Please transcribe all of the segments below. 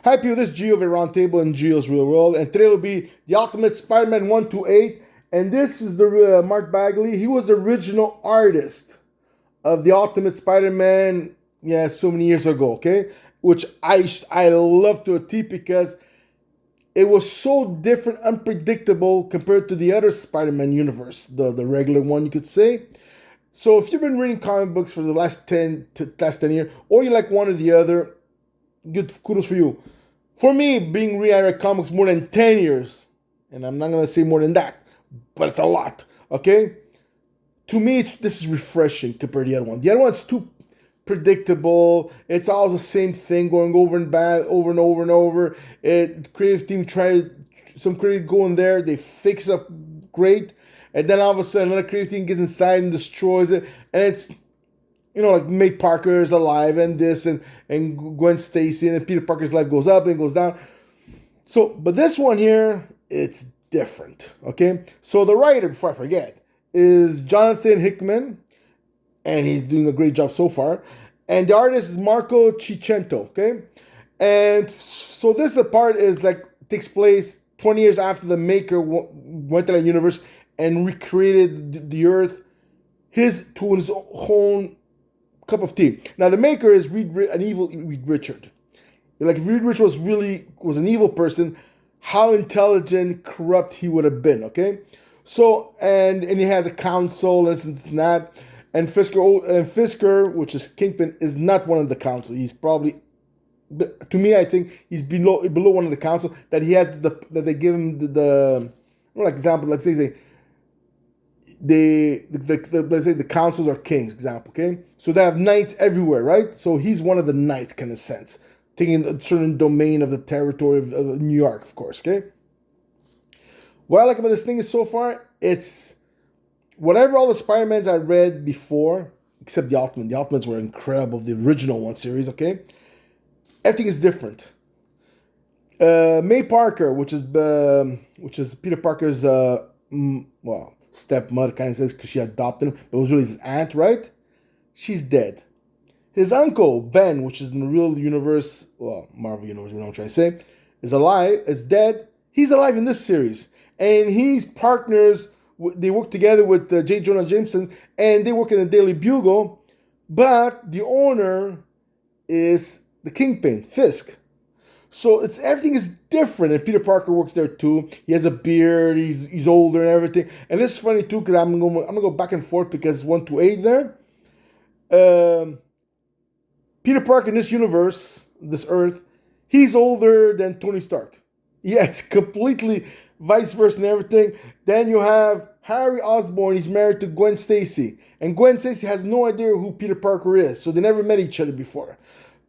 Hi people, this is Gio of Aroundtable and Gio's Real World, and today will be the Ultimate Spider-Man 1 to 8, and this is the Mark Bagley. He was the original artist of the Ultimate Spider-Man, so many years ago, okay? Which I love to a T because it was so different, unpredictable compared to the other Spider-Man universe, the regular one, you could say. So if you've been reading comic books for the last 10 years, or you like one or the other, good kudos for you. For me, being read comics more than 10 years, and I'm not gonna say more than that, but it's a lot. Okay? To me, this is refreshing compared to the other one. The other one's too predictable. It's all the same thing going over and back, over and over and over. Creative team tried some creative go in there, they fix up great, and then all of a sudden another creative team gets inside and destroys it, and it's like May Parker is alive and this and Gwen Stacy and Peter Parker's life goes up and goes down. So, but this one here, it's different. Okay, so the writer, before I forget, is Jonathan Hickman, and he's doing a great job so far. And the artist is Marco Cicento. Okay, and so this part is like takes place 20 years after the Maker went to that universe and recreated the Earth, to his own cup of tea. Now the Maker is an evil Reed Richard. Like if Reed Richard was an evil person, how intelligent, corrupt he would have been. Okay, so and he has a council and that, and Fisker, which is Kingpin, is not one of the council. He's probably, to me, I think he's below one of the council. That he has that they give him like example, like say let's say the councils are kings, example, okay? So they have knights everywhere, right? So he's one of the knights, kind of sense, taking a certain domain of the territory of New York, of course, okay? What I like about this thing is so far, it's whatever all the Spider-Mans I read before, except the Ultimate. The Ultimates were incredible, the original one series, okay? Everything is different. May Parker, which is Peter Parker's, stepmother kind of says because she adopted him, but it was really his aunt, right? She's dead. His uncle, Ben, which is in the real universe, Marvel universe, you know what I'm trying to say, is dead. He's alive in this series. And he's partners, they work together with J. Jonah Jameson, and they work in the Daily Bugle, but the owner is the Kingpin, Fisk. So everything is different, and Peter Parker works there too. He has a beard. He's older and everything. And it's funny too because I'm gonna go back and forth because 1 to 8 there. Peter Parker in this universe, this Earth, he's older than Tony Stark. Yeah, it's completely vice versa and everything. Then you have Harry Osborn. He's married to Gwen Stacy, and Gwen Stacy has no idea who Peter Parker is, so they never met each other before.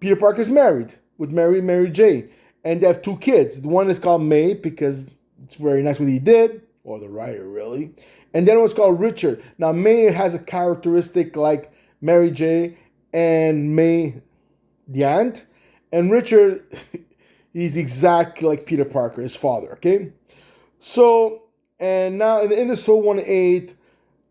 Peter Parker's married with Mary J. And they have 2 kids. The one is called May because it's very nice what he did, or the writer really. And then one's called Richard. Now May has a characteristic like Mary J. and May, the aunt. And Richard, he's exactly like Peter Parker, his father, okay? So, and now in this whole 1-8,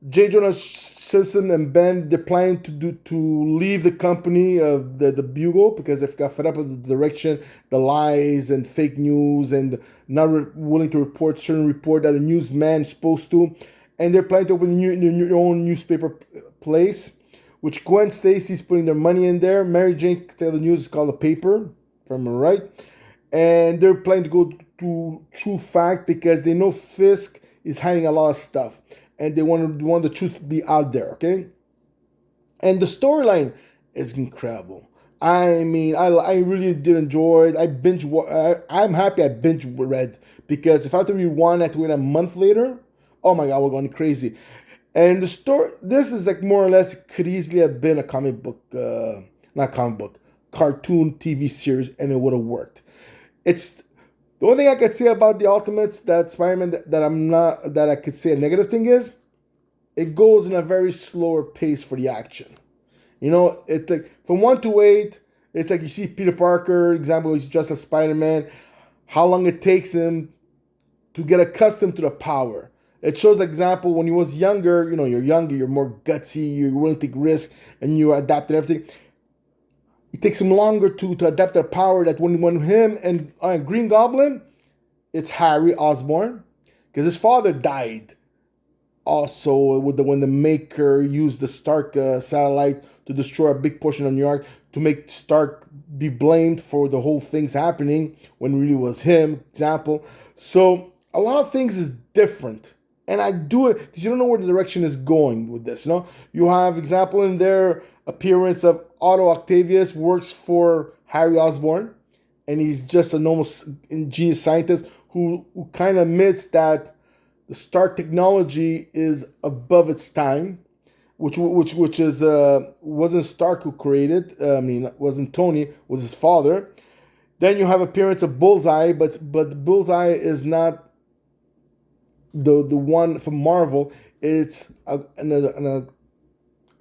J. Jonah Simpson and Ben, they're planning to leave the company of the Bugle because they've got fed up with the direction, the lies and fake news, and not willing to report certain report that a newsman is supposed to. And they're planning to open their own newspaper place, which Gwen Stacy's putting their money in there. Mary Jane Taylor News is called The Paper, if I'm right. And they're planning to go to True Fact because they know Fisk is hiding a lot of stuff. And they want the truth to be out there, okay? And the storyline is incredible. I mean, I really did enjoy it. I'm happy I binge read because if I have to read one, I have to wait a month later. Oh my God, we're going crazy. And the story, this is like more or less could easily have been a comic book, cartoon TV series, and it would have worked. It's the only thing I could say about the Ultimates that Spider-Man that I could say a negative thing is it goes in a very slower pace for the action. It's like from 1 to 8, it's like you see Peter Parker, example, he's just a Spider-Man, how long it takes him to get accustomed to the power. It shows example when he was younger, you're younger, you're more gutsy, you're willing to take risks, and you adapt to everything. it takes him longer to adapt their power. That when him and Green Goblin, it's Harry Osborn, because his father died. Also, with when the Maker used the Stark satellite to destroy a big portion of New York, to make Stark be blamed for the whole things happening when it really was him. Example. So a lot of things is different, and I do it because you don't know where the direction is going with this. You have example in their appearance of Otto Octavius works for Harry Osborn, and he's just a normal ingenious scientist who kind of admits that the Stark technology is above its time, which is wasn't Stark who created. It wasn't Tony. It was his father. Then you have appearance of Bullseye, but Bullseye is not the one from Marvel. It's I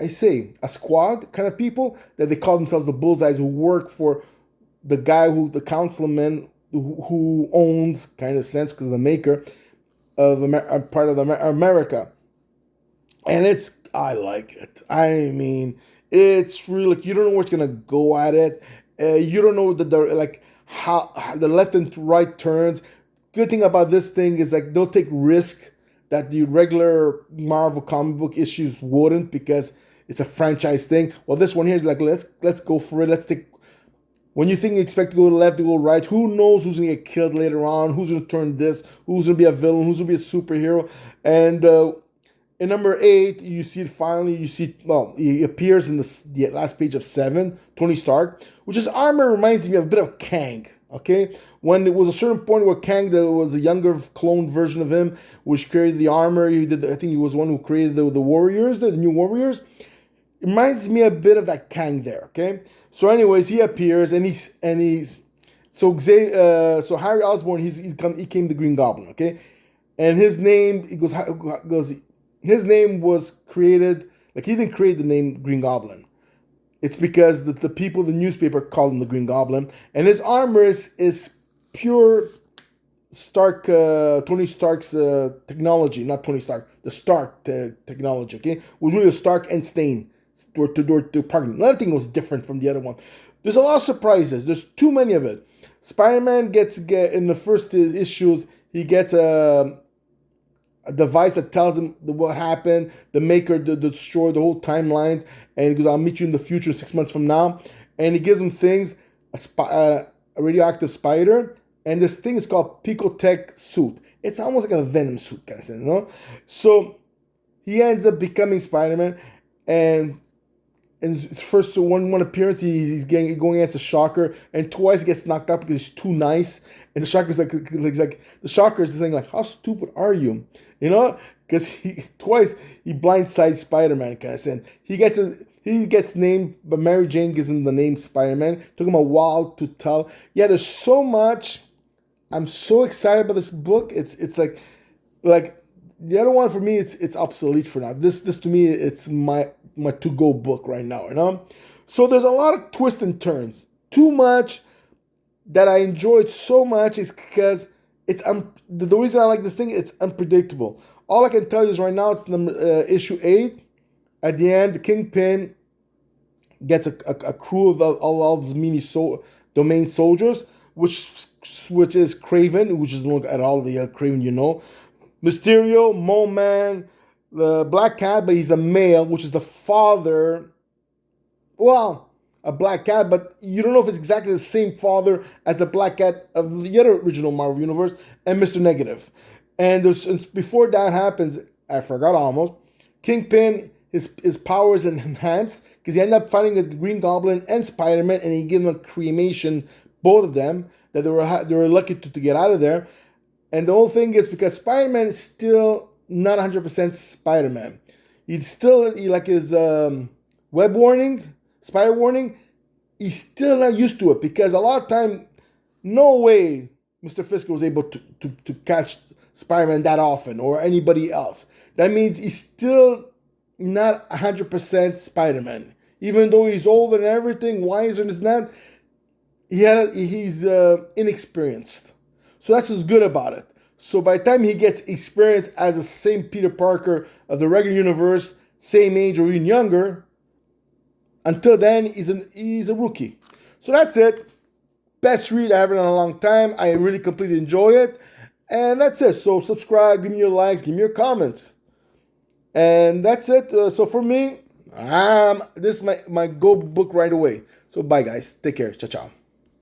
say a squad kind of people that they call themselves the Bullseyes, who work for the guy the councilman who owns, kind of sense because of the Maker of part of America. And I like it. I mean, it's really like you don't know where it's gonna go at it. You don't know how the left and right turns. Good thing about this thing is like they'll take risk that the regular Marvel comic book issues wouldn't, because it's a franchise thing. Well, this one here is like let's go for it. Let's take. When you think you expect to go left, to go right, who knows who's gonna get killed later on? Who's gonna turn this? Who's gonna be a villain? Who's gonna be a superhero? And in number 8, you see it finally. You see, he appears in the last page of 7. Tony Stark, which his armor reminds me of a bit of Kang. Okay, when it was a certain point where Kang, there was a younger cloned version of him, which created the armor. He did. I think he was one who created the Warriors, the new Warriors. It reminds me a bit of that Kang there. Okay, so anyways, he appears and he's so Harry Osborn, he came the Green Goblin. Okay, and his name his name was created, like he didn't create the name Green Goblin. It's because the people, the newspaper called him the Green Goblin, and his armor is pure Stark, Tony Stark's technology, not Tony Stark, the Stark technology. Okay, was really a Stark and Stain to parking. Another thing was different from the other one. There's a lot of surprises. There's too many of it. Spider-Man gets in the first issues. He gets a device that tells him what happened. The Maker destroyed the whole timeline, and he goes, "I'll meet you in the future 6 months from now." And he gives him things, a radioactive spider, and this thing is called Picotech suit. It's almost like a Venom suit kind of thing, So he ends up becoming Spider-Man, and first one appearance, he's going against a Shocker, and twice he gets knocked out because he's too nice. And the Shocker's like the Shocker's saying like, "How stupid are you?" Because twice he blindsides Spider-Man kind of thing. He gets named, but Mary Jane gives him the name Spider-Man. Took him a while to tell. Yeah, there's so much. I'm so excited about this book. It's like the other one for me, it's obsolete for now. This to me, it's my to-go book right now, So there's a lot of twists and turns. Too much that I enjoyed so much is because it's the reason I like this thing, it's unpredictable. All I can tell you is right now, it's issue 8. At the end, the Kingpin gets a crew of all of his mini domain soldiers, which is Craven, which is look at all the Craven Mysterio, Mole Man, the Black Cat, but he's a male, which is the father. Well, a Black Cat, but you don't know if it's exactly the same father as the Black Cat of the other original Marvel Universe, and Mr. Negative. And before that happens, I forgot almost, Kingpin, his powers enhanced, because he ended up fighting the Green Goblin and Spider-Man, and he gave them a cremation, both of them, that they were lucky to get out of there. And the whole thing is because Spider-Man is still not 100% Spider-Man. He's still, like his web warning, spider warning, he's still not used to it, because a lot of time, no way Mr. Fisk was able to catch Spider-Man that often, or anybody else. That means he's still not 100% Spider-Man. Even though he's older and everything, wiser and this and that, he's inexperienced. So that's what's good about it. So by the time he gets experience as the same Peter Parker of the regular universe, same age or even younger, until then he's a rookie. So that's it. Best read I have in a long time. I really completely enjoy it. And that's it. So subscribe, give me your likes, give me your comments. And that's it. So for me, this is my go book right away. So bye guys. Take care. Ciao, ciao.